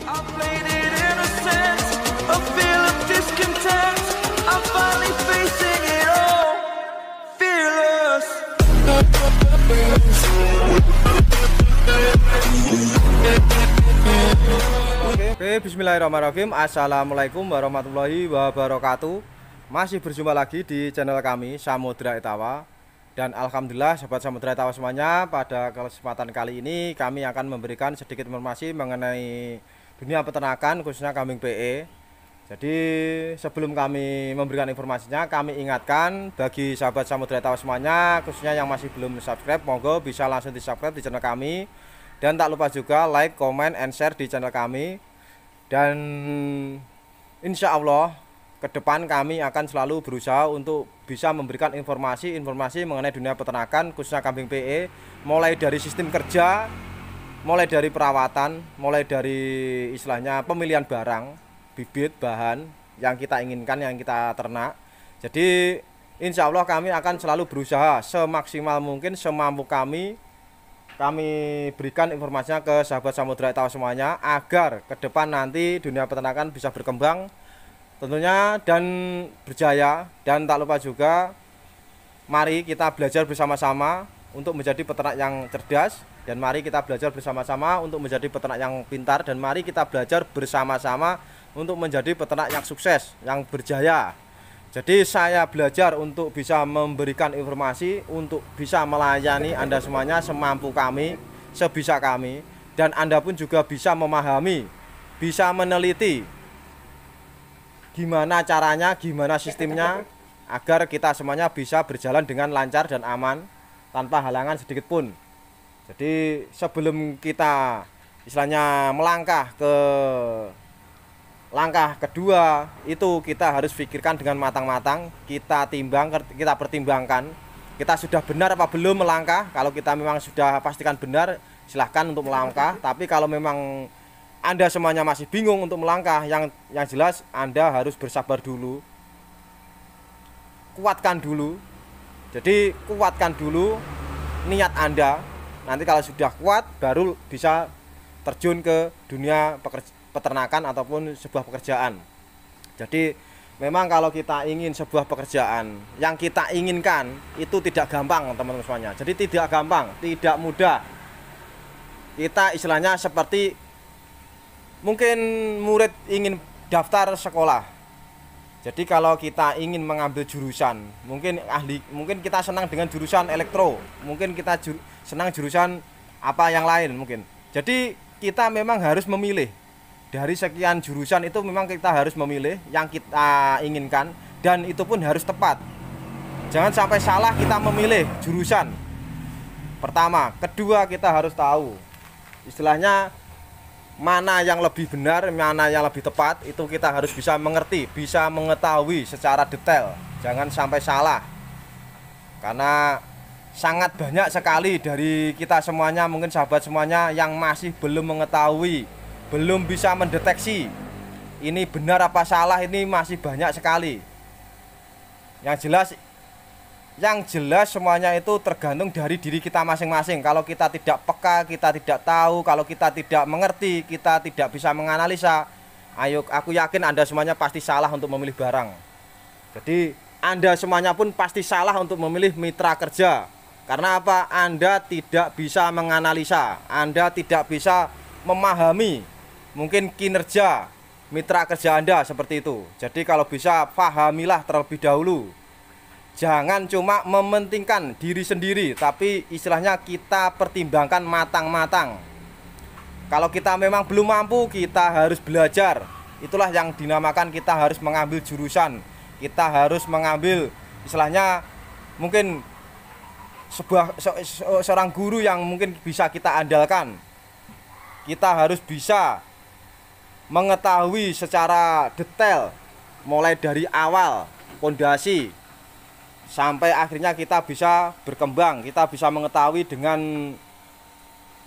Oke, bismillahirrahmanirrahim. Assalamualaikum warahmatullahi wabarakatuh. Masih berjumpa lagi di channel kami Samudra Etawa. Dan alhamdulillah sahabat Samudra Etawa semuanya, pada kesempatan kali ini kami akan memberikan sedikit informasi mengenai dunia peternakan khususnya kambing PE. Jadi sebelum kami memberikan informasinya, kami ingatkan bagi sahabat Samudra Etawa semuanya, khususnya yang masih belum subscribe, monggo bisa langsung di subscribe di channel kami. Dan tak lupa juga like, comment, and share di channel kami. Dan insya Allah ke depan kami akan selalu berusaha untuk bisa memberikan informasi mengenai dunia peternakan khususnya kambing PE, mulai dari sistem kerja, mulai dari perawatan, mulai dari istilahnya pemilihan barang, bibit, bahan yang kita inginkan, yang kita ternak. Jadi insya Allah kami akan selalu berusaha semaksimal mungkin, semampu kami berikan informasinya ke sahabat Samudra Etawa semuanya, agar ke depan nanti dunia peternakan bisa berkembang tentunya dan berjaya. Dan tak lupa juga, mari kita belajar bersama-sama untuk menjadi peternak yang cerdas, dan mari kita belajar bersama-sama untuk menjadi peternak yang pintar, dan mari kita belajar bersama-sama untuk menjadi peternak yang sukses, yang berjaya. Jadi saya belajar untuk bisa memberikan informasi, untuk bisa melayani Anda semuanya semampu kami, sebisa kami. Dan Anda pun juga bisa memahami, bisa meneliti gimana caranya, gimana sistemnya, agar kita semuanya bisa berjalan dengan lancar dan aman, tanpa halangan sedikit pun. Jadi sebelum kita istilahnya melangkah ke langkah kedua, itu kita harus pikirkan dengan matang-matang, kita timbang, kita pertimbangkan kita sudah benar apa belum melangkah. Kalau kita memang sudah pastikan benar, silahkan untuk melangkah. Tapi kalau memang Anda semuanya masih bingung untuk melangkah, yang jelas Anda harus bersabar dulu, kuatkan dulu. Jadi kuatkan dulu niat Anda. Nanti kalau sudah kuat, baru bisa terjun ke dunia peternakan ataupun sebuah pekerjaan. Jadi memang kalau kita ingin sebuah pekerjaan yang kita inginkan, itu tidak gampang teman-teman semuanya. Jadi tidak gampang, tidak mudah. Kita istilahnya seperti mungkin murid ingin daftar sekolah. Jadi kalau kita ingin mengambil jurusan, mungkin kita senang dengan jurusan elektro, mungkin kita senang jurusan apa yang lain mungkin. Jadi kita memang harus memilih. Dari sekian jurusan itu memang kita harus memilih yang kita inginkan, dan itu pun harus tepat. Jangan sampai salah kita memilih jurusan pertama. Kedua, kita harus tahu istilahnya mana yang lebih benar, mana yang lebih tepat. Itu kita harus bisa mengerti, bisa mengetahui secara detail. Jangan sampai salah, karena sangat banyak sekali dari kita semuanya, mungkin sahabat semuanya, yang masih belum mengetahui, belum bisa mendeteksi ini benar apa salah. Ini masih banyak sekali. Yang jelas semuanya itu tergantung dari diri kita masing-masing. Kalau kita tidak peka, kita tidak tahu, kalau kita tidak mengerti, kita tidak bisa menganalisa, aku yakin Anda semuanya pasti salah untuk memilih barang. Jadi Anda semuanya pun pasti salah untuk memilih mitra kerja. Karena apa? Anda tidak bisa menganalisa, Anda tidak bisa memahami mungkin kinerja mitra kerja Anda seperti itu. Jadi kalau bisa pahamilah terlebih dahulu. Jangan cuma mementingkan diri sendiri, tapi istilahnya kita pertimbangkan matang-matang. Kalau kita memang belum mampu, kita harus belajar. Itulah yang dinamakan kita harus mengambil jurusan. Kita harus mengambil istilahnya mungkin seorang guru yang mungkin bisa kita andalkan. Kita harus bisa mengetahui secara detail, mulai dari awal pondasi sampai akhirnya kita bisa berkembang, kita bisa mengetahui dengan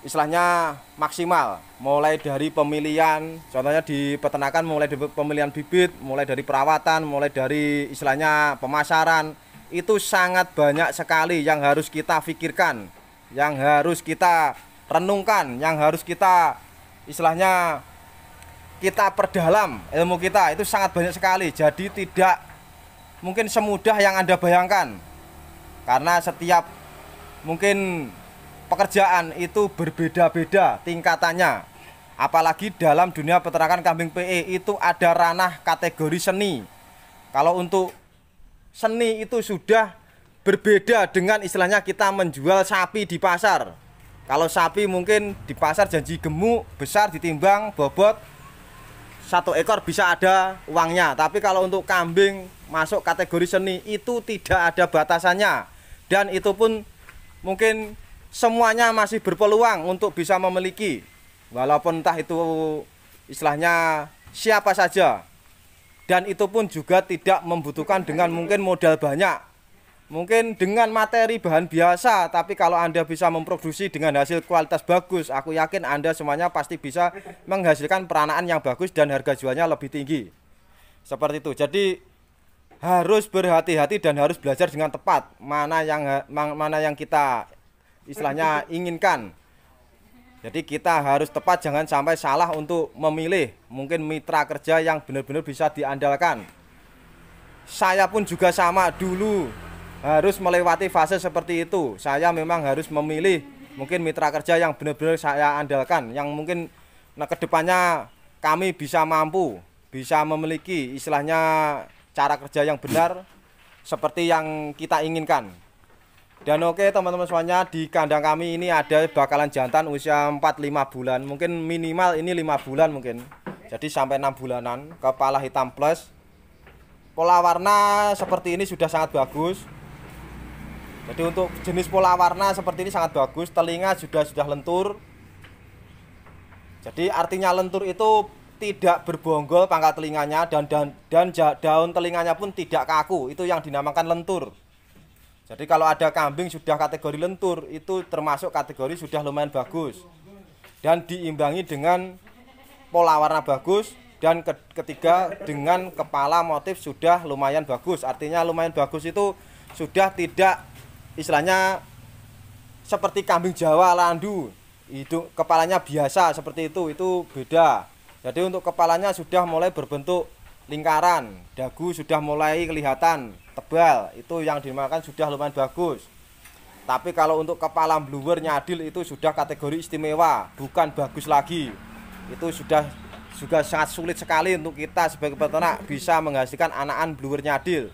istilahnya maksimal, mulai dari pemilihan, contohnya di peternakan mulai dari pemilihan bibit, mulai dari perawatan, mulai dari istilahnya pemasaran. Itu sangat banyak sekali yang harus kita pikirkan, yang harus kita renungkan, yang harus kita istilahnya kita perdalam ilmu kita itu sangat banyak sekali. Jadi tidak mungkin semudah yang Anda bayangkan. Karena setiap mungkin pekerjaan itu berbeda-beda tingkatannya. Apalagi dalam dunia peternakan kambing PE itu ada ranah kategori seni. Kalau untuk seni itu sudah berbeda dengan istilahnya kita menjual sapi di pasar. Kalau sapi mungkin di pasar janji gemuk, besar, ditimbang, bobot 1 ekor bisa ada uangnya. Tapi kalau untuk kambing masuk kategori seni itu tidak ada batasannya. Dan itu pun mungkin semuanya masih berpeluang untuk bisa memiliki. Walaupun entah itu istilahnya siapa saja. Dan itu pun juga tidak membutuhkan dengan mungkin modal banyak. Mungkin dengan materi bahan biasa, tapi kalau Anda bisa memproduksi dengan hasil kualitas bagus, aku yakin Anda semuanya pasti bisa menghasilkan peranaan yang bagus dan harga jualnya lebih tinggi. Seperti itu. Jadi harus berhati-hati dan harus belajar dengan tepat mana yang kita istilahnya inginkan. Jadi kita harus tepat, jangan sampai salah untuk memilih mungkin mitra kerja yang benar-benar bisa diandalkan. Saya pun juga sama dulu harus melewati fase seperti itu. Saya memang harus memilih mungkin mitra kerja yang benar-benar saya andalkan, yang mungkin kedepannya kami bisa mampu, bisa memiliki istilahnya cara kerja yang benar seperti yang kita inginkan. Dan oke teman-teman semuanya, di kandang kami ini ada bakalan jantan usia 4-5 bulan, mungkin minimal ini 5 bulan mungkin. Jadi sampai 6 bulanan, kepala hitam plus. Pola warna seperti ini sudah sangat bagus. Jadi untuk jenis pola warna seperti ini sangat bagus. Telinga sudah lentur. Jadi artinya lentur itu tidak berbonggol pangkal telinganya, dan daun telinganya pun tidak kaku. Itu yang dinamakan lentur. Jadi kalau ada kambing sudah kategori lentur, itu termasuk kategori sudah lumayan bagus. Dan diimbangi dengan pola warna bagus. Dan ketiga dengan kepala motif sudah lumayan bagus. Artinya lumayan bagus itu sudah tidak istilahnya seperti kambing Jawa landu, hidung kepalanya biasa seperti itu beda. Jadi untuk kepalanya sudah mulai berbentuk lingkaran, dagu sudah mulai kelihatan tebal, itu yang dimakan sudah lumayan bagus. Tapi kalau untuk kepala blower nyadil itu sudah kategori istimewa, bukan bagus lagi. Itu sudah juga sangat sulit sekali untuk kita sebagai peternak bisa menghasilkan anakan blower nyadil.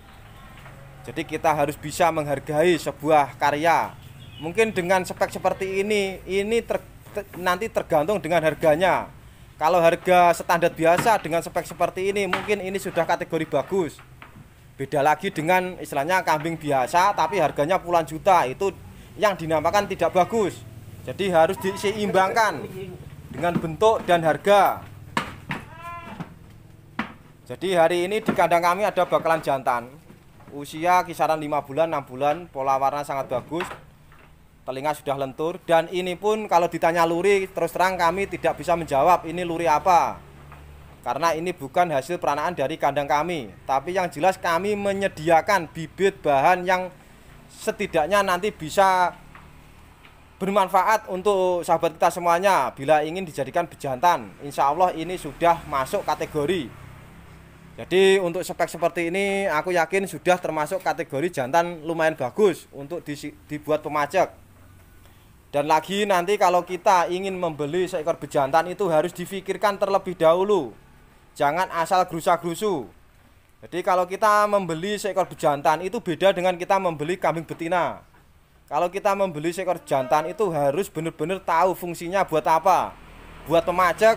Jadi kita harus bisa menghargai sebuah karya. Mungkin dengan spek seperti ini nanti tergantung dengan harganya. Kalau harga standar biasa dengan spek seperti ini, mungkin ini sudah kategori bagus. Beda lagi dengan istilahnya kambing biasa tapi harganya puluhan juta, itu yang dinamakan tidak bagus. Jadi harus diseimbangkan dengan bentuk dan harga. Jadi hari ini di kandang kami ada bakalan jantan. Usia kisaran 5 bulan, 6 bulan, pola warna sangat bagus. Telinga sudah lentur, dan ini pun kalau ditanya luri, terus terang kami tidak bisa menjawab ini luri apa. Karena ini bukan hasil peranaan dari kandang kami. Tapi yang jelas kami menyediakan bibit bahan yang setidaknya nanti bisa bermanfaat untuk sahabat kita semuanya. Bila ingin dijadikan bejantan, insya Allah ini sudah masuk kategori. Jadi untuk spek seperti ini aku yakin sudah termasuk kategori jantan lumayan bagus untuk dibuat pemacek. Dan lagi nanti kalau kita ingin membeli seekor bejantan itu harus difikirkan terlebih dahulu. Jangan asal gerusa-gerusu. Jadi kalau kita membeli seekor bejantan itu beda dengan kita membeli kambing betina. Kalau kita membeli seekor jantan itu harus benar-benar tahu fungsinya buat apa. Buat pemacek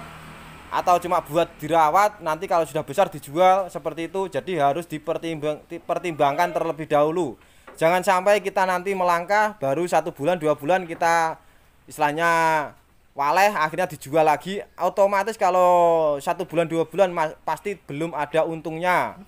atau cuma buat dirawat, nanti kalau sudah besar dijual seperti itu. Jadi harus dipertimbangkan terlebih dahulu. Jangan sampai kita nanti melangkah baru 1 bulan 2 bulan kita istilahnya waleh akhirnya dijual lagi. Otomatis kalau 1 bulan 2 bulan pasti belum ada untungnya.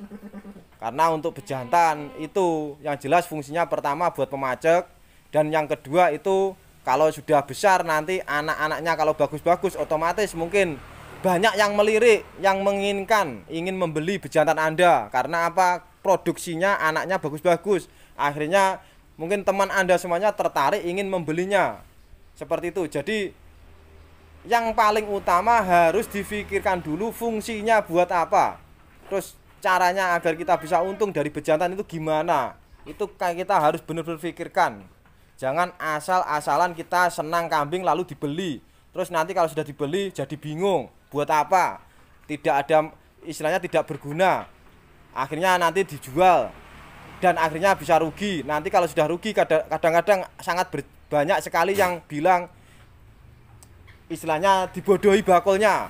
Karena untuk bejantan itu yang jelas fungsinya pertama buat pemacek, dan yang kedua itu kalau sudah besar nanti anak-anaknya kalau bagus-bagus otomatis mungkin banyak yang melirik, yang ingin membeli bejantan Anda. Karena apa? Produksinya anaknya bagus-bagus. Akhirnya mungkin teman Anda semuanya tertarik ingin membelinya. Seperti itu. Jadi yang paling utama harus difikirkan dulu fungsinya buat apa, terus caranya agar kita bisa untung dari bejantan itu gimana. Itu kita harus benar-benar pikirkan. Jangan asal-asalan kita senang kambing lalu dibeli, terus nanti kalau sudah dibeli jadi bingung buat apa, tidak ada istilahnya, tidak berguna, akhirnya nanti dijual dan akhirnya bisa rugi. Nanti kalau sudah rugi kadang-kadang sangat banyak sekali yang bilang istilahnya dibodohi bakulnya.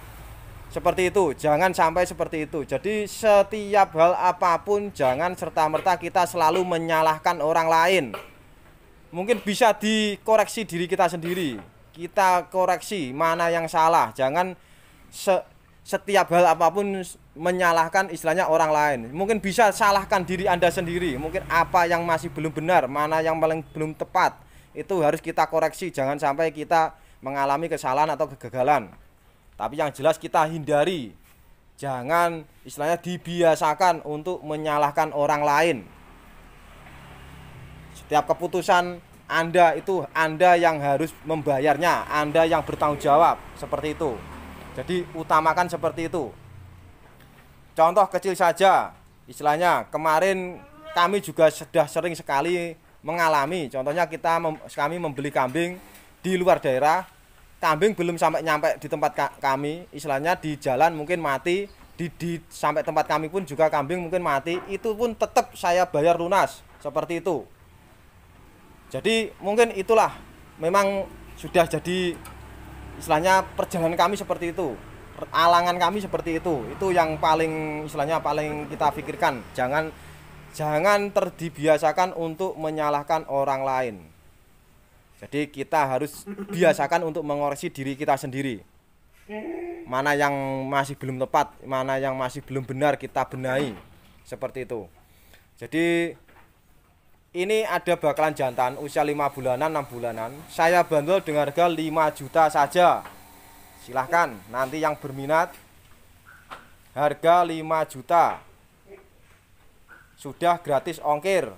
Seperti itu, jangan sampai seperti itu. Jadi setiap hal apapun jangan serta-merta kita selalu menyalahkan orang lain. Mungkin bisa dikoreksi diri kita sendiri. Kita koreksi mana yang salah. Jangan setiap hal apapun menyalahkan istilahnya orang lain. Mungkin bisa salahkan diri Anda sendiri. Mungkin apa yang masih belum benar, mana yang paling belum tepat, itu harus kita koreksi. Jangan sampai kita mengalami kesalahan atau kegagalan. Tapi yang jelas kita hindari. Jangan istilahnya dibiasakan untuk menyalahkan orang lain. Setiap keputusan Anda itu Anda yang harus membayarnya, Anda yang bertanggung jawab, seperti itu. Jadi utamakan seperti itu. Contoh kecil saja, istilahnya kemarin kami juga sudah sering sekali mengalami. Contohnya kami membeli kambing di luar daerah, kambing belum sampai nyampe di tempat kami, istilahnya di jalan mungkin mati, sampai tempat kami pun juga kambing mungkin mati, itu pun tetap saya bayar lunas, seperti itu. Jadi mungkin itulah memang sudah jadi istilahnya perjalanan kami seperti itu, alangan kami seperti itu yang paling istilahnya paling kita pikirkan. Jangan terbiasakan untuk menyalahkan orang lain. Jadi kita harus biasakan untuk mengoreksi diri kita sendiri. Mana yang masih belum tepat, mana yang masih belum benar, kita benahi. Seperti itu. Jadi ini ada bakalan jantan usia 5 bulanan, 6 bulanan. Saya bandrol dengan harga 5 juta saja. Silahkan nanti yang berminat, harga 5 juta. Sudah gratis ongkir.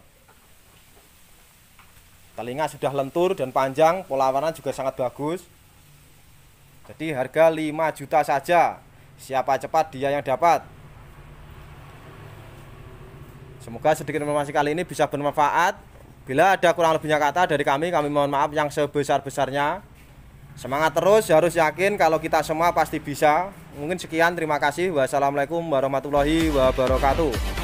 Telinga sudah lentur dan panjang, pola warna juga sangat bagus. Jadi harga 5 juta saja. Siapa cepat dia yang dapat. Semoga sedikit informasi kali ini bisa bermanfaat. Bila ada kurang lebihnya kata dari kami mohon maaf yang sebesar-besarnya. Semangat terus, harus yakin kalau kita semua pasti bisa. Mungkin sekian, terima kasih. Wassalamualaikum warahmatullahi wabarakatuh.